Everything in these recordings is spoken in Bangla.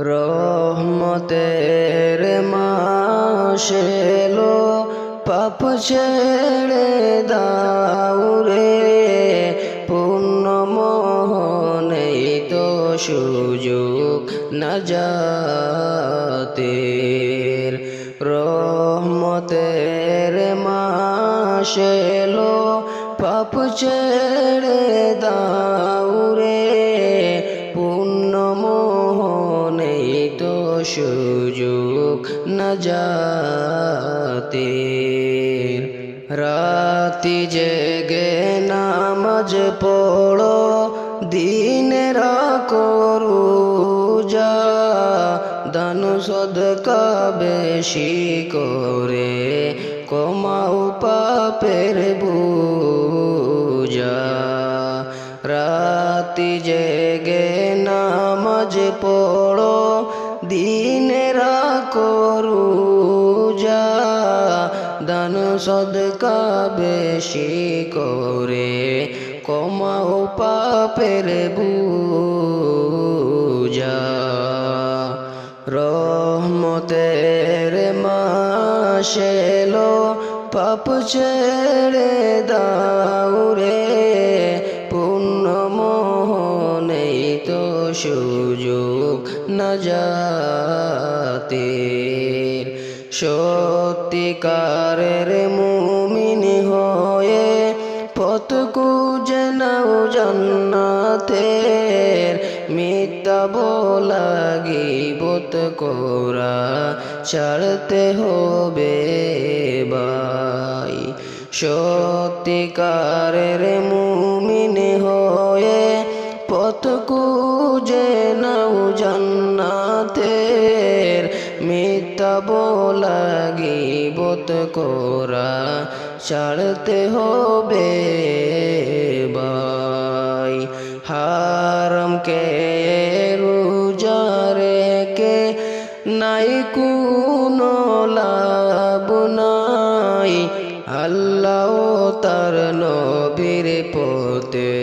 রহমতের মাস এলো, পাপ ছেড়ে দাও রে, পূর্ণ মোহনেই তো সুযোগ নাজাতের। রহমতের মাস এলো, পাপ ছেড়ে দাও রে, পূর্ণ মোহনেই তো সুযোগ নাজাতের। রাতি জেগে নামাজ পড়ো, দিনের করো যা, দান সদকা বেশি করে কমাও পাপের বোঝা। রাতি জেগে নামাজ পড়ো, দিনের করো যা, দান সদকা বেশি করে কমাও পাপের বোঝা। রহমতের মাস এলো, পাপ ছেড়ে দাও রে, পূর্ণ মোহনেই তো সুযোগ নাজাতের। সত্যিকারের মুমিন হয়ে পথ খুঁজে নাও জান্নাতের, মিথ্যা বলা গীবত করা ছাড়তে হবে ভাই। সত্যিকারের মুমিন হয়ে পথ খুঁজে নাও জান্নাতের, মিথ্যা বলা গীবত করা ছাড়তে হবে ভাই। হারামকে রোজা রেখে নাই কোনো লাভ নাই, আল্লাহ তার নবীর পথে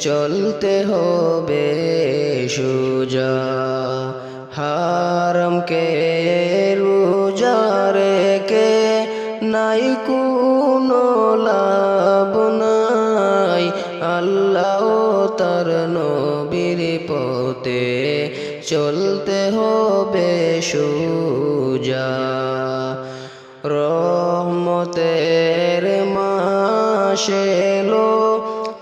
চলতে হবে সোজা। হারামকে রোজা রেখে নাই কোনো লাভ নাই, আল্লাহ তার নবীর পথে চলতে হবে সোজা। রহমতের মাস এলো,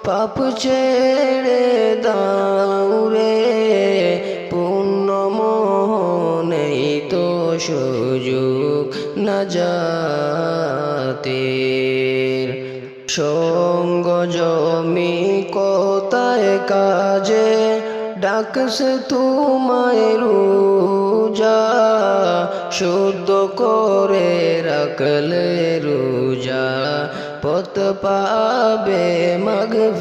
পাপ ছেড়ে দাও রে, পূর্ণ মোহনেই তো সুযোগ নাজাতের। সঙ্গ জমি কোথায় কাজে ডাকছে তোমায় রোজা, শুদ্ধ করে রাখলে রোজা পথ পাবে মাগফিরাতের।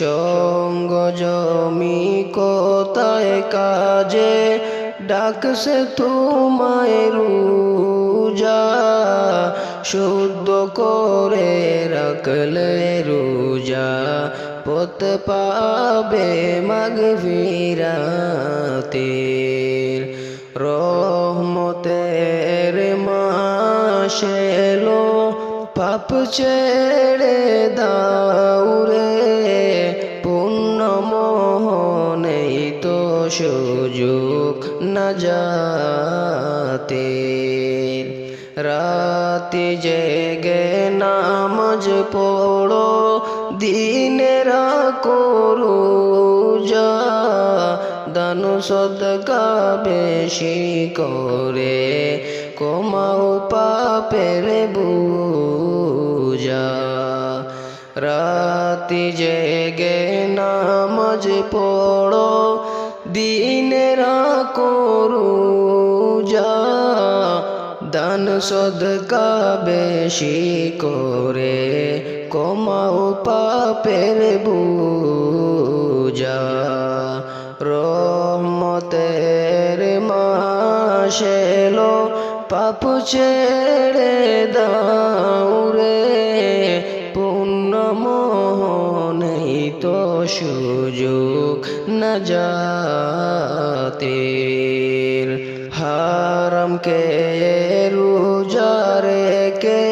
সঙ্গ জমি কোথায় কাজে ডাকছে তোমায় রোজা, শুদ্ধ করে রাখলে রোজা পথ পাবে মাগফিরাতের। রহমতের মাস এলো, পাপ ছেড়ে দাও রে, পূর্ণ মোহনেই তো সুযোগ নাজাতের। রাতি জেগে নামাজ পড়ো, দিনের করো যা, দান সদকা বেশি করে কমাও পাপের বোঝা। রাতি জেগে নামাজ পড়ো, দিনের করো যা, দান সদকা বেশি করে কমাও পাপের বোঝা। রহমতের মাস এলো, পাপ ছেড়ে দাও রে, পূর্ণ মোহনেই তো সুযোগ নাজাতের। হারামকে রোজা রেখে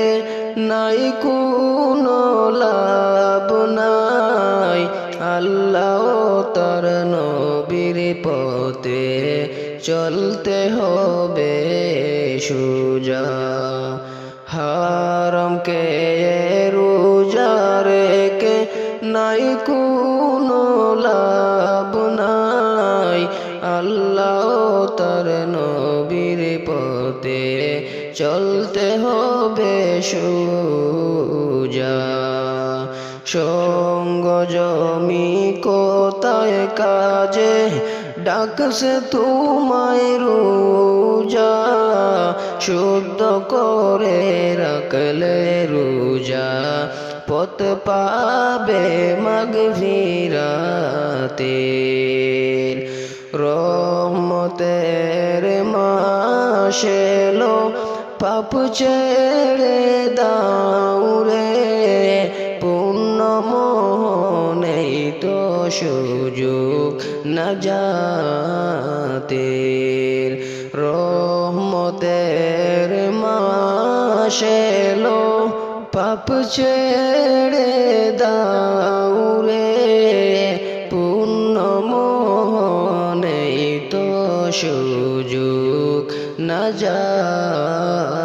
নাই কোনো লাভ নাই, আল্লাহ তার নবীর পথে চলতে হবে সোজা। হারামকে রোজা রেখে নাই কোনো লাভ নাই, আল্লাহ তার নবীর পথে চলতে হবে সোজা। সঙ্গ জমি কোথায় কাজে ডাকছে তোমায় রোজা, শুদ্ধ করে রাখলে রোজা পথ পাবে মাগফিরাতের। রহমতের মাস এলো পাপ ছেড়ে দাও রে, পুণ্য মোহনেই তো সুযোগ নাজাতের। রহমতের মাস এলো পাপ ছেড়ে দাও রে, পুণ্য মোহনেই তো সুযোগ নাজাতের।